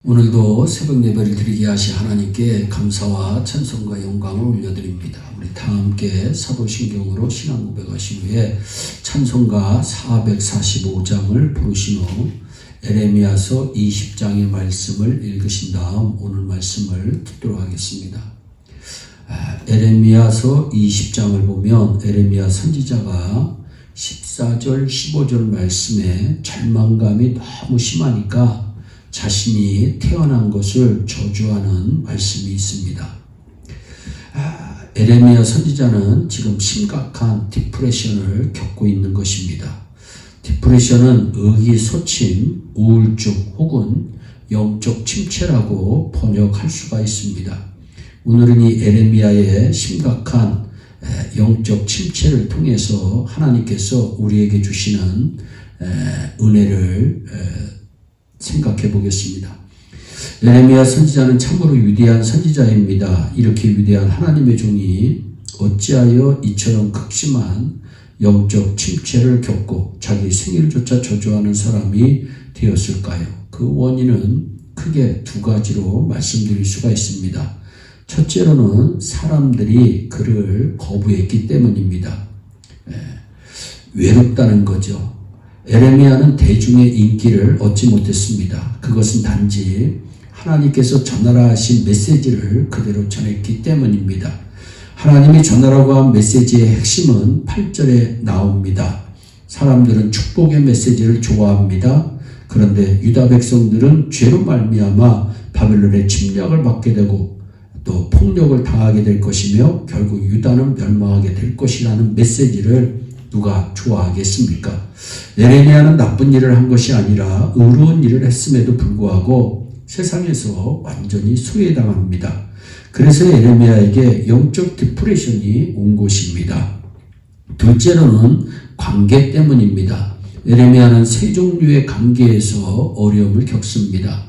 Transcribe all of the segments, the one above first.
오늘도 새벽 예배를 드리게 하신 하나님께 감사와 찬송과 영광을 올려드립니다. 우리 다 함께 사도신경으로 신앙 고백하신 후에 찬송가 445장을 부르신 후 에레미야서 20장의 말씀을 읽으신 다음 오늘 말씀을 듣도록 하겠습니다. 에레미야서 20장을 보면 에레미야 선지자가 14절 15절 말씀에 절망감이 너무 심하니까 자신이 태어난 것을 저주하는 말씀이 있습니다. 에레미야 선지자는 지금 심각한 디프레션을 겪고 있는 것입니다. 디프레션은 의기소침, 우울증 혹은 영적 침체라고 번역할 수가 있습니다. 오늘은 이 에레미야의 심각한 영적 침체를 통해서 하나님께서 우리에게 주시는 은혜를 생각해 보겠습니다. 에레미야 선지자는 참으로 위대한 선지자입니다. 이렇게 위대한 하나님의 종이 어찌하여 이처럼 극심한 영적 침체를 겪고 자기 생일조차 저주하는 사람이 되었을까요? 그 원인은 크게 두 가지로 말씀드릴 수가 있습니다. 첫째로는 사람들이 그를 거부했기 때문입니다. 외롭다는 거죠. 에레미야는 대중의 인기를 얻지 못했습니다. 그것은 단지 하나님께서 전하라 하신 메시지를 그대로 전했기 때문입니다. 하나님이 전하라고 한 메시지의 핵심은 8절에 나옵니다. 사람들은 축복의 메시지를 좋아합니다. 그런데 유다 백성들은 죄로 말미암아 바벨론의 침략을 받게 되고 또 폭력을 당하게 될 것이며 결국 유다는 멸망하게 될 것이라는 메시지를 누가 좋아하겠습니까? 에레미야는 나쁜 일을 한 것이 아니라 의로운 일을 했음에도 불구하고 세상에서 완전히 소외당합니다. 그래서 에레미야에게 영적 디프레션이 온 것입니다. 둘째로는 관계 때문입니다. 에레미야는 세 종류의 관계에서 어려움을 겪습니다.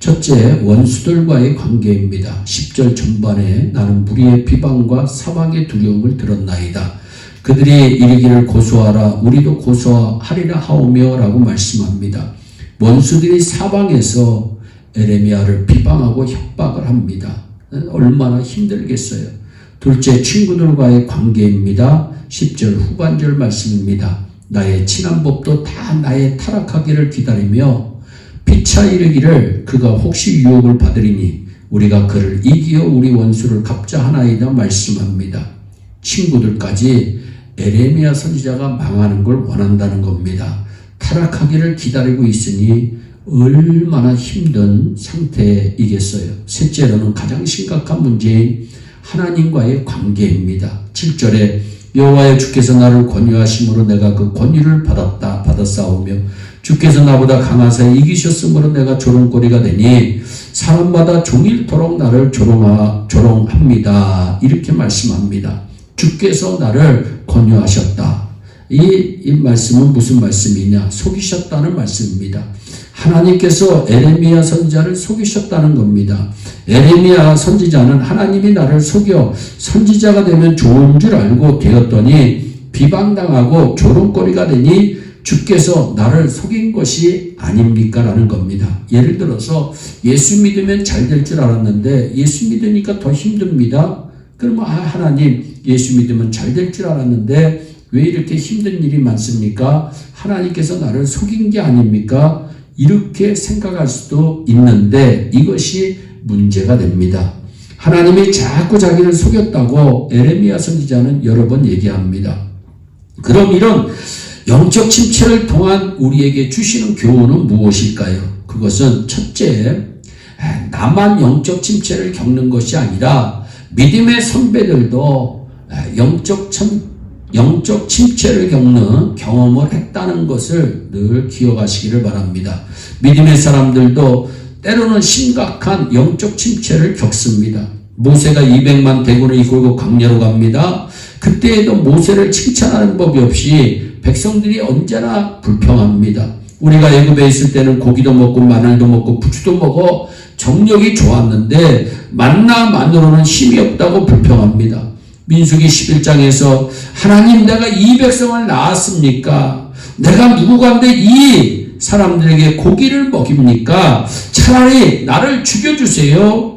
첫째, 원수들과의 관계입니다. 10절 전반에 나는 무리의 비방과 사방의 두려움을 들었나이다. 그들이 이르기를 고소하라 우리도 고소하리라 하오며 라고 말씀합니다. 원수들이 사방에서 에레미야를 비방하고 협박을 합니다. 얼마나 힘들겠어요. 둘째, 친구들과의 관계입니다. 10절 후반절 말씀입니다. 나의 친한 법도 다 나의 타락하기를 기다리며 피차 이르기를 그가 혹시 유혹을 받으리니 우리가 그를 이기어 우리 원수를 갚자 하나이다 말씀합니다. 친구들까지 에레미야 선지자가 망하는 걸 원한다는 겁니다. 타락하기를 기다리고 있으니 얼마나 힘든 상태이겠어요. 셋째로는 가장 심각한 문제인 하나님과의 관계입니다. 7절에 여호와의 주께서 나를 권유하심으로 내가 그 권유를 받았사오며 주께서 나보다 강하사 이기셨으므로 내가 조롱거리가 되니 사람마다 종일토록 나를 조롱합니다. 이렇게 말씀합니다. 주께서 나를 권유하셨다. 이 말씀은 무슨 말씀이냐? 속이셨다는 말씀입니다. 하나님께서 에레미야 선지자를 속이셨다는 겁니다. 에레미야 선지자는 하나님이 나를 속여 선지자가 되면 좋은 줄 알고 되었더니 비방당하고 조롱거리가 되니 주께서 나를 속인 것이 아닙니까? 라는 겁니다. 예를 들어서 예수 믿으면 잘 될 줄 알았는데 예수 믿으니까 더 힘듭니다. 그러면 하나님 예수 믿으면 잘 될 줄 알았는데 왜 이렇게 힘든 일이 많습니까? 하나님께서 나를 속인 게 아닙니까? 이렇게 생각할 수도 있는데 이것이 문제가 됩니다. 하나님이 자꾸 자기를 속였다고 에레미야 선지자는 여러 번 얘기합니다. 그럼 이런 영적 침체를 통한 우리에게 주시는 교훈은 무엇일까요? 그것은 첫째, 나만 영적 침체를 겪는 것이 아니라 믿음의 선배들도 영적 침체를 겪는 경험을 했다는 것을 늘 기억하시기를 바랍니다. 믿음의 사람들도 때로는 심각한 영적 침체를 겪습니다. 모세가 200만 대군을 이끌고 광야로 갑니다. 그때에도 모세를 칭찬하는 법이 없이 백성들이 언제나 불평합니다. 우리가 애굽에 있을 때는 고기도 먹고 마늘도 먹고 부추도 먹어 정력이 좋았는데 만나만으로는 힘이 없다고 불평합니다. 민수기 11장에서 하나님 내가 이 백성을 낳았습니까? 내가 누구간데 이 사람들에게 고기를 먹입니까? 차라리 나를 죽여주세요.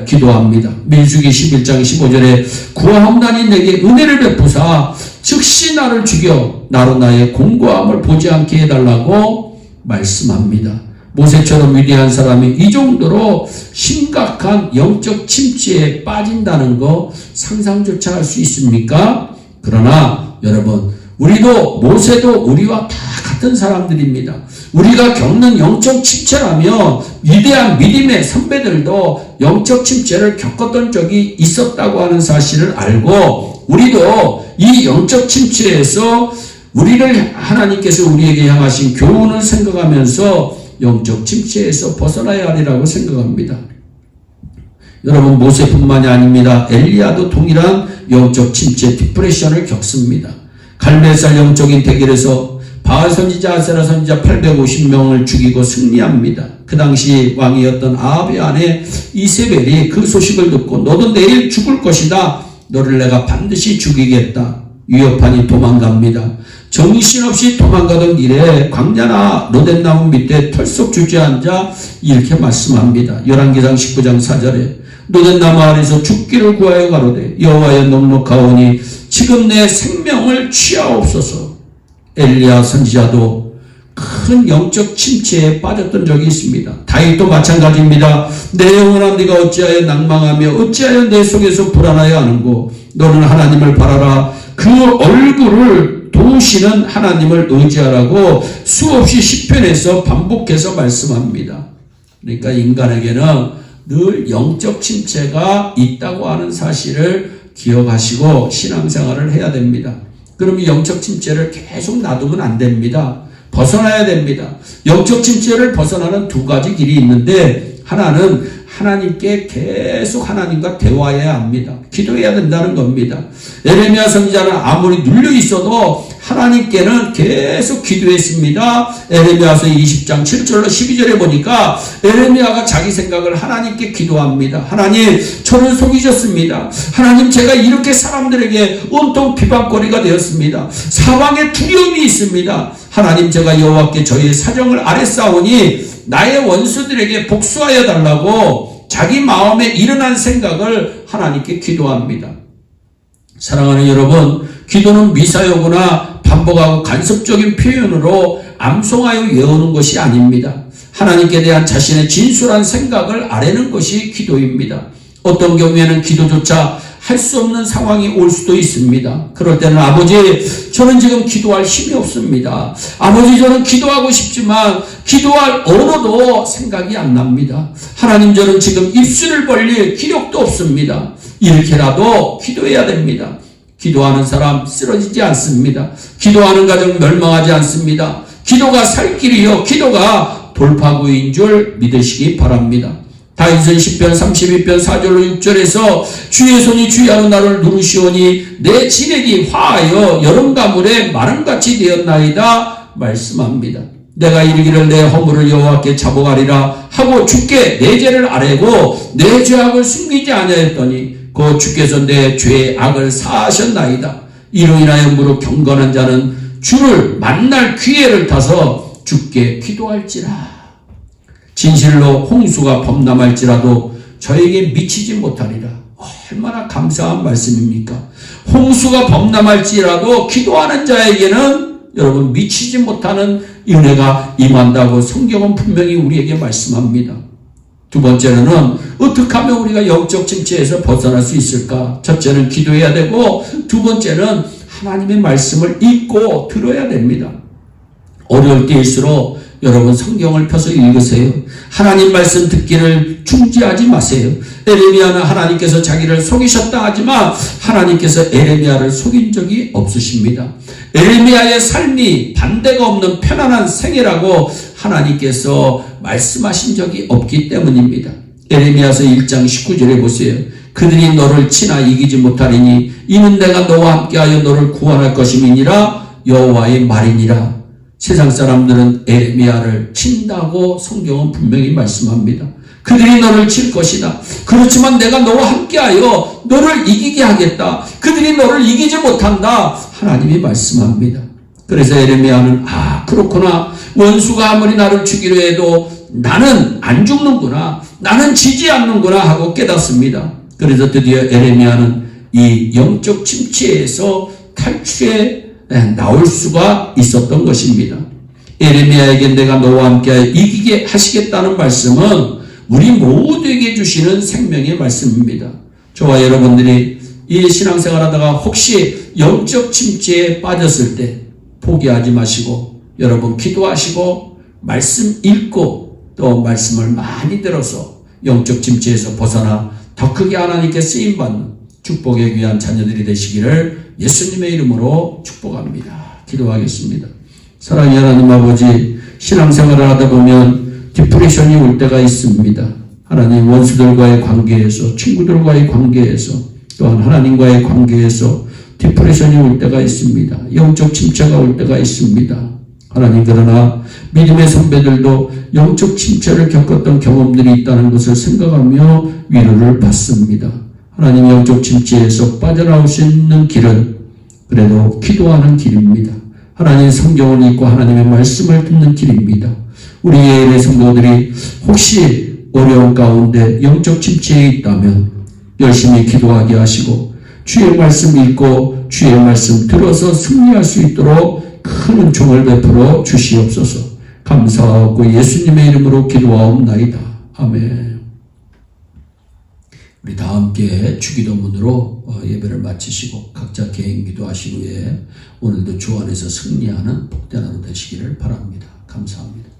기도합니다. 민수기 11장 15절에 구하옵나니 내게 은혜를 베푸사 즉시 나를 죽여 나로 나의 공고함을 보지 않게 해달라고 말씀합니다. 모세처럼 위대한 사람이 이 정도로 심각한 영적 침체에 빠진다는 거 상상조차 할 수 있습니까? 그러나 여러분, 우리도 모세도 우리와 다 같은 사람들입니다. 우리가 겪는 영적 침체라면 위대한 믿음의 선배들도 영적 침체를 겪었던 적이 있었다고 하는 사실을 알고 우리도 이 영적 침체에서 우리를 하나님께서 우리에게 향하신 교훈을 생각하면서 영적 침체에서 벗어나야 하리라고 생각합니다. 여러분, 모세뿐만이 아닙니다. 엘리야도 동일한 영적 침체, 디프레션을 겪습니다. 갈멜살 영적인 대결에서 바알 선지자, 아세라 선지자 850명을 죽이고 승리합니다. 그 당시 왕이었던 아합의 아내 이세벨이 그 소식을 듣고 너도 내일 죽을 것이다. 너를 내가 반드시 죽이겠다. 위협하니 도망갑니다. 정신없이 도망가던 길에 광야나 로댓나무 밑에 털썩 주저앉아 이렇게 말씀합니다. 열왕기상 19장 4절에 로댓나무 아래서 죽기를 구하여 가로되 여호와여 넉넉하오니 지금 내 생명을 취하옵소서. 엘리야 선지자도 큰 영적 침체에 빠졌던 적이 있습니다. 다윗도 마찬가지입니다. 내 영혼아 네가 어찌하여 낭망하며 어찌하여 내 속에서 불안하여 하는고 너는 하나님을 바라라. 그 얼굴을 도우시는 하나님을 의지하라고 수없이 시편에서 반복해서 말씀합니다. 그러니까 인간에게는 늘 영적 침체가 있다고 하는 사실을 기억하시고 신앙생활을 해야 됩니다. 그러면 영적 침체를 계속 놔두면 안 됩니다. 벗어나야 됩니다. 영적 침체를 벗어나는 두 가지 길이 있는데 하나는 하나님께 계속 하나님과 대화해야 합니다. 기도해야 된다는 겁니다. 에레미야 선지자는 아무리 눌려 있어도 하나님께는 계속 기도했습니다. 에레미야서 20장 7절로 12절에 보니까 에레미야가 자기 생각을 하나님께 기도합니다. 하나님, 저를 속이셨습니다. 하나님, 제가 이렇게 사람들에게 온통 비방거리가 되었습니다. 사방에 두려움이 있습니다. 하나님, 제가 여호와께 저희의 사정을 아뢰사오니 나의 원수들에게 복수하여 달라고 자기 마음에 일어난 생각을 하나님께 기도합니다. 사랑하는 여러분, 기도는 미사여구나 반복하고 간섭적인 표현으로 암송하여 외우는 것이 아닙니다. 하나님께 대한 자신의 진솔한 생각을 아뢰는 것이 기도입니다. 어떤 경우에는 기도조차 할 수 없는 상황이 올 수도 있습니다. 그럴 때는 아버지, 저는 지금 기도할 힘이 없습니다. 아버지, 저는 기도하고 싶지만 기도할 언어도 생각이 안 납니다. 하나님, 저는 지금 입술을 벌릴 기력도 없습니다. 이렇게라도 기도해야 됩니다. 기도하는 사람 쓰러지지 않습니다. 기도하는 가정 멸망하지 않습니다. 기도가 살 길이요, 기도가 돌파구인 줄 믿으시기 바랍니다. 다윗은 시편 32편 4절로 6절에서 주의 손이 주야로 나를 누르시오니 내 진액이 화하여 여름 가물에 마름같이 되었나이다 말씀합니다. 내가 이르기를 내 허물을 여호와께 자복하리라 하고 주께 내 죄를 아뢰고 내 죄악을 숨기지 아니하였더니 그 주께서 내 죄의 악을 사하셨나이다. 이로 인하여 무릎 경건한 자는 주를 만날 기회를 타서 주께 기도할지라. 진실로 홍수가 범람할지라도 저에게 미치지 못하리라. 얼마나 감사한 말씀입니까? 홍수가 범람할지라도 기도하는 자에게는 여러분 미치지 못하는 은혜가 임한다고 성경은 분명히 우리에게 말씀합니다. 두 번째로는 어떻게 하면 우리가 영적 침체에서 벗어날 수 있을까? 첫째는 기도해야 되고 두 번째는 하나님의 말씀을 읽고 들어야 됩니다. 어려울 때일수록 여러분 성경을 펴서 읽으세요. 하나님 말씀 듣기를 중지하지 마세요. 에레미야는 하나님께서 자기를 속이셨다 하지만 하나님께서 에레미야를 속인 적이 없으십니다. 에레미야의 삶이 반대가 없는 편안한 생애라고 하나님께서 말씀하신 적이 없기 때문입니다. 에레미야서 1장 19절에 보세요. 그들이 너를 치나 이기지 못하리니 이는 내가 너와 함께하여 너를 구원할 것임이니라 여호와의 말이니라. 세상 사람들은 에레미야를 친다고 성경은 분명히 말씀합니다. 그들이 너를 칠 것이다. 그렇지만 내가 너와 함께하여 너를 이기게 하겠다. 그들이 너를 이기지 못한다. 하나님이 말씀합니다. 그래서 에레미야는 그렇구나. 원수가 아무리 나를 죽이려 해도 나는 안 죽는구나, 나는 지지 않는구나 하고 깨닫습니다. 그래서 드디어 에레미야는 이 영적 침체에서 탈출해 나올 수가 있었던 것입니다. 에레미야에게 내가 너와 함께 이기게 하시겠다는 말씀은 우리 모두에게 주시는 생명의 말씀입니다. 저와 여러분들이 이 신앙생활 하다가 혹시 영적 침체에 빠졌을 때 포기하지 마시고 여러분 기도하시고 말씀 읽고 또 말씀을 많이 들어서 영적 침체에서 벗어나 더 크게 하나님께 쓰임받는 축복의 귀한 자녀들이 되시기를 예수님의 이름으로 축복합니다. 기도하겠습니다. 사랑의 하나님 아버지, 신앙생활을 하다 보면 디프레션이 올 때가 있습니다. 하나님, 원수들과의 관계에서, 친구들과의 관계에서, 또한 하나님과의 관계에서 디프레션이 올 때가 있습니다. 영적 침체가 올 때가 있습니다. 하나님, 그러나 믿음의 선배들도 영적 침체를 겪었던 경험들이 있다는 것을 생각하며 위로를 받습니다. 하나님, 영적 침체에서 빠져나올 수 있는 길은 그래도 기도하는 길입니다. 하나님, 성경을 읽고 하나님의 말씀을 듣는 길입니다. 우리의 예배 성도들이 혹시 어려운 가운데 영적 침체에 있다면 열심히 기도하게 하시고 주의 말씀 읽고 주의 말씀 들어서 승리할 수 있도록 큰 은총을 베풀어 주시옵소서. 감사하고 예수님의 이름으로 기도하옵나이다. 아멘. 우리 다 함께 주기도문으로 예배를 마치시고 각자 개인 기도하신 후에 오늘도 주 안에서 승리하는 복된 하루 되시기를 바랍니다. 감사합니다.